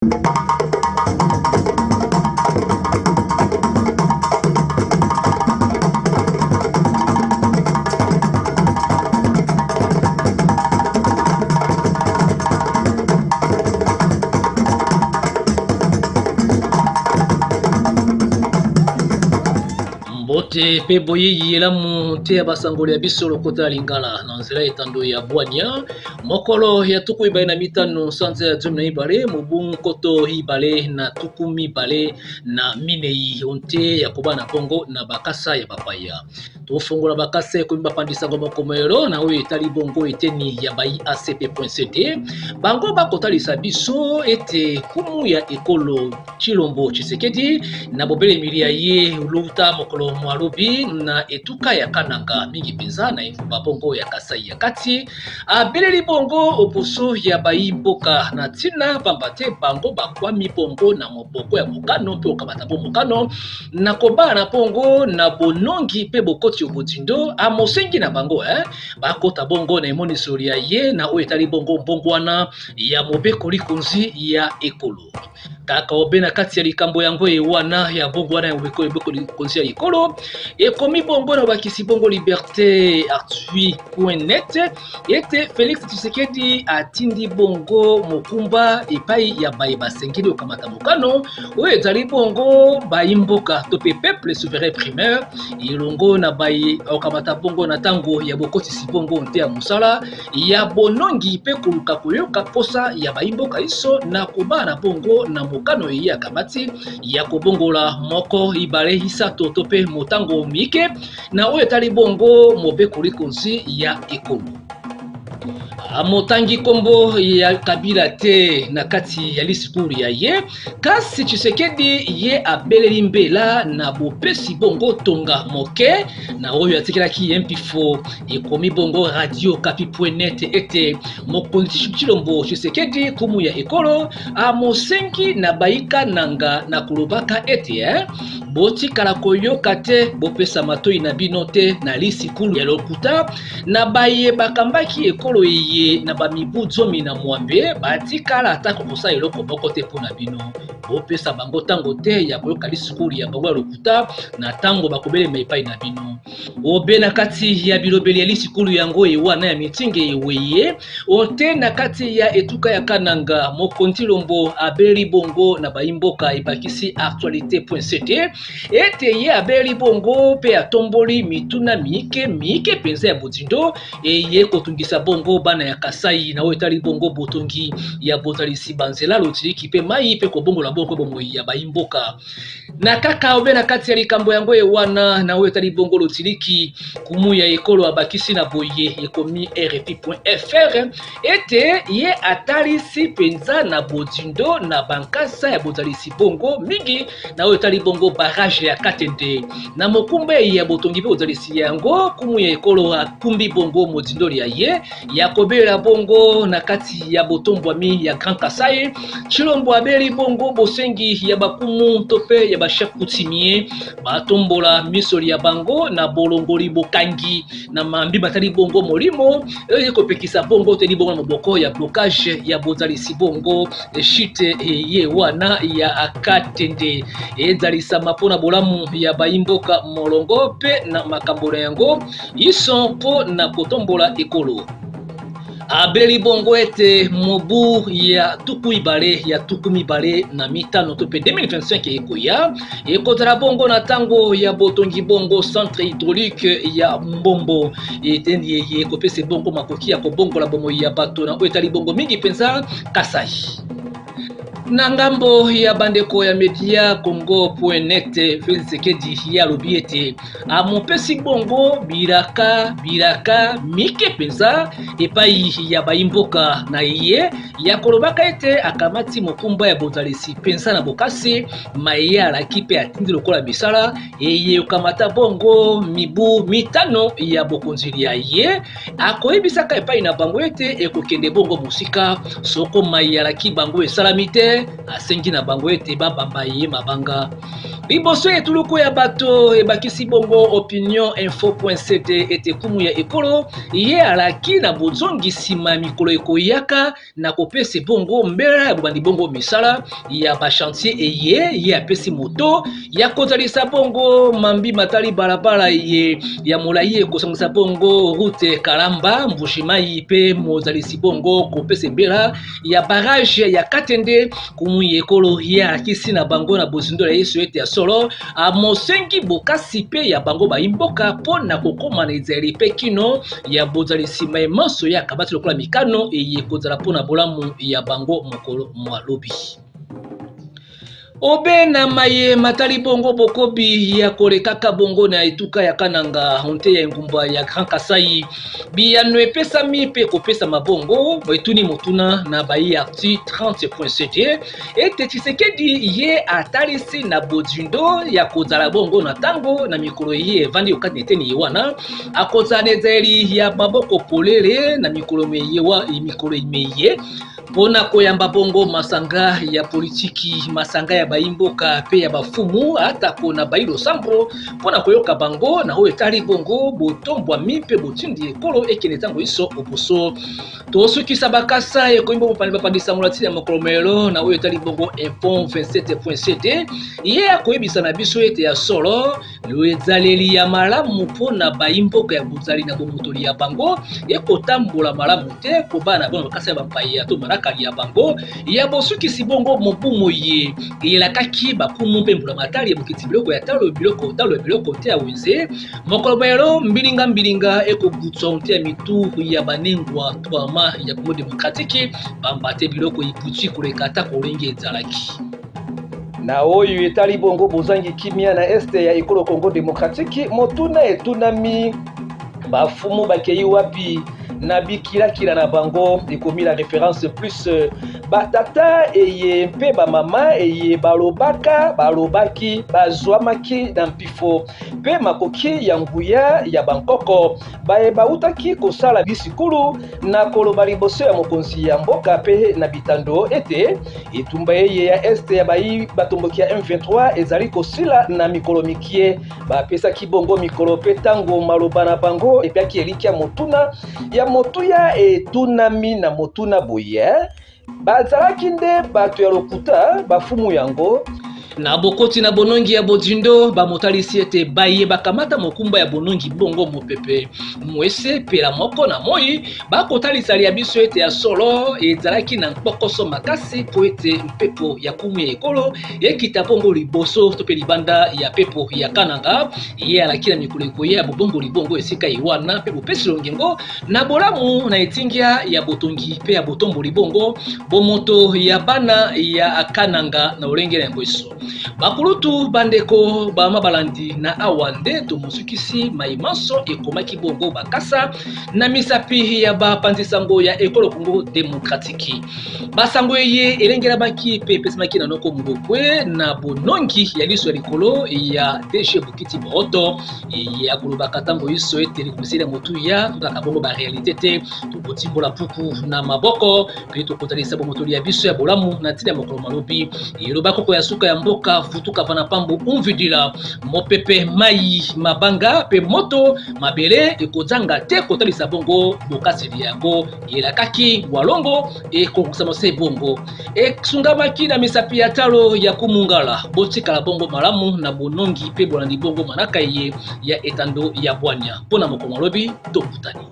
Bote pe boyi yelamu te abasangoli ya biso lokota lingala na nzela etando ya bwania mokolo ya tuku ibale na mitano sanza ya zomi na ibale mobu koto ibale na tuku mibale na minei onte ya koba na bongo na bakasa ya bapaya tofungola bakasa ekomi bapandisango mokomelo na oyo etali bongo eteni ya bayi acp.cd bango bakotalisa biso ete kumu ya ekolo Chilombo Tshisekedi na bobele milia ye luta mokolo mwalobi na etuka ya kananga mingi penza na info bongo ya Kasai ya kati abeleli bongo oposo ya bayi mboka na tina pambate bango bakwami bongo na moboko ya mokano mpe okamata bo mokano na koba na bongo na bonongi pe bokoti obodindo amosengi na bango bakota bongo na emonisoli ya ye na oyo etali bongo mbongwana ya mobeko likonzi ya ekolo kaka obena kati ya likambo yango wana ya bongo wana ya mobeko likonzi ya ekolo ekomi bongo na bakisi bongo liberté artui.net ete Félix Tshisekedi atindi bongo mokumba epai ya baye basengeli okamata mokano oyo ezali bongo bayimboka to pe peuple souverain primaire ilongo na baye okamata bongo na tango ya bokotisi bongo nte ya musala ya bonongi pe koluka koyoka posa ya bayimboka iso na koba na bongo na mokano ya kamati ya kobongola moko ibale hisato to pe motango mike na oyo etali bongo mobeko likonzi ya ekolo amotangi kombo ya Kabila te na kati ya lisikuri ya ye kasi Tshisekedi ye abeleli mbela na bopesi bongo tonga moke na oyo atikelaki mpifo ekomi bongo radio kapi.net ete mokonzi Chilombo Tshisekedi kumu ya ekolo amosengi na baika nanga na kulobaka ete botikala koyoka te bopesa matoi na bino te na lisikulu ya lokuta na baye bakambaki ekolo ye na bamibu zomi na mwambe batikala atako kosa eloko moko te mpona bino bopesa bango tango te ya koyoka lisikulu ya bango ya lokuta na tango bakobelema epai na bino obe na kati ya bilobeli ya lisikulu yango ewana ya mitinge eweye ote na kati ya etuka ya kananga mokonzi Lombo abeli bongo na bayimboka ebakisi actualité.cd ete ye abeli bongo pe atomboli mituna mike penza ya bodindo eye kotungisa bongo bana ya Kasai na oyo etali bongo botongi ya botalisi banzela lotiliki pe mai pe kobongola bongo bomoi ya bayimboka na kaka obe na kati ya likambo yango ewana na oyo etali bongo lotiliki kumu ya ekolo abakisi na boye ekomi rfi.fr ete ye atalisi penza na bodindo na bankasa ya botalisi bongo mingi na oyo etali bongo barrage ya Katende na mokumba ya botongi pe botalisi yango kumu ya ekolo akumbi bongo modindoli ya ye ya kobela bongo na kati ya botombwami ya Grand Kasai Chilombo abeli bongo bosengi ya bakumu tope ya bachef coutumier batombola misoli ya bango na bolongoli bokangi na mambi batali bongo molimo kopekisa bongo teli bongo na maboko ya blocage ya botalisi bongo shite ye wana ya Katende ezalisa mapona bolamu ya bayimboka molongo pe na makambo yango iso mpo na kotombola ekolo abeli bongo ete mobu ya tuku ibale ya tuku mibale na mitano to pe 2025 ekoya ekotala bongo na tango ya botongi bongo centre hydraulique ya Mbombo etendi ye kopese bongo makoki ya kobongola bomo ya bato na oyo etali bongo mingi penza Kasai na ngambo ya bandeko ya media Congo.net Félix Tshisekedi ya lobi ete amopesi bongo bilaka mike penza epai ya bayimboka na ye ya kolobaka ete akamati mokumba ya botalisi penza na bokasi maye alaki pe atindi lokola bisala eye okamata bongo mibu mitano ya bokonzili ya ye akoyebisaka epai na bango ete ekokende bongo musika soko maye alaki bango esalamite asengi na bango ete babamba ye mabanga liboso etuluku ya bato ebakisi bongo opinion info.cd ete kumu ya ekolo ye alaki na bozongisima mikolo ekoyaka na kopesa bongo mbela ya bobandi bongo misala ya bachantier ye apesi moto ya kozalisa bongo mambi matali balabala ye ya molai ekosangisa bongo route Kalamba Mbushimai pe mozalisi bongo kopesa mbela ya barrage ya Katende kumu ya ekolo ye alakisi na bango na bozindo ya yesu ete ya solo a mosengi bokasi pe ya bango baimboka pona kokoma na ezali pe kino ya bozalisi maimanso ya kabati lokola mikano eye kozala pona bolamu ya bango mokolo mwa lobi. Obe na maye matali bongo bokobi ya kolekaka bongo na etuka ya Kananga honte ya ngumba ya Grand Kasai biyano epesami pe kopesa mabongo boetuni motuna na bayi arti 30.7 ete Tshisekedi ye atalisi na bodzindo ya kozala bongo na tango na mikolo ye vandi okati neteni wana akozana ezali ya maboko polele na mikolo meyewa mikolo imeye pona koyamba bongo masanga ya politiki masanga ya baimboka pe ya bafumu ata pona bailo sambo pona koyoka bango na ho etali bongo botombwa mipe botindi ekolo ekene tango iso oposo tosukisa bakasa ekoimbo bopani bapandisa molati ya mokolomelo na ho etali bongo info 27.7 ye akoyebisa na biso ete ya solo lo ezaleli ya malamu pona baimboka ya bozali na bomotoli ya bango ekotambola malamu te kobana bongo bakasa ya bampaya to kali ya bango ya bosukisi bongo mobumo ye elakaki bakumu mpe mbula matali ya bokiti biloko ya talo biloko te ya wenze mokolo bayelo mbilinga ekobutsa nte ya mitu ya banengwa twama ya Congo démocratique bambate biloko iputi koleka ata kolenge ezalaki na oyo etali bongo bozangi kimia na este ya ekolo Congo démocratique motuna etunami bafumu bakei wapi na bikila na bango ekomi la référence plus batata eye mpe bamama eye balobaki bazwamaki na mpifo mpe makoki ya nguya ya bankoko bautaki kosala bisikulu na koloba liboso ya mokonzi ya mboka mpe na bitando ete etumba eye ya este ya bayi batomboki ya M23 ezali kosila na mikolo mikie bapesaki bongo mikolo mpe tango maloba na bango epiaki eliki ya motuna ya motuya etunami na motuna boye bazalaki nde bato ya lokuta bafumu yango na bokoti na bonongi ya bodzindo bamotalisi ete baye bakamata mokumba ya bonongi bongo mopepe mwese pela moko na moi bakotalisa ya biso ete ya solo ezalaki na mpokoso makasi po ete mpepo ya kumu ya ekolo ekita bongo liboso to pe libanda ya pepo ya Kananga ye alaki na mikolo ekoye ya bobongo libongo esika iwana pe bopesi longengo na bolamu na etingia ya botongi pe ya botombo libongo bomoto ya bana ya Kananga na olenge na ngweso bakulutu bandeko bamabalandi na awande to musukisi maimanso ekomaki bongo bakasa na misapi ya bapanzisango ya ekolo Congo démocratique basango ye elengela baki pe pesimaki na noko mbokwe na bonongi ya liso ya likolo ya DG Bukiti Boroto ya kulubaka tango iso ete likumisiri ya motu ya tutaka bongo ba réalité te tukotimbola puku na maboko pe tokotalisa bomotoli ya biso ya bolamu na tina mokolo malobi elobako ko ya suka ya mboka futuka pana pambo umvidila mopepe mai mabanga pe moto mabele ekozanga te kotalisa bongo bokasili yango elakaki walongo ekongisa mose bongo esungamaki na misapi ya talo ya kumungala botikala bongo malamu na bonongi pe bolandi bongo manaka ye ya etando ya bwanya pona moko malobi tokutani.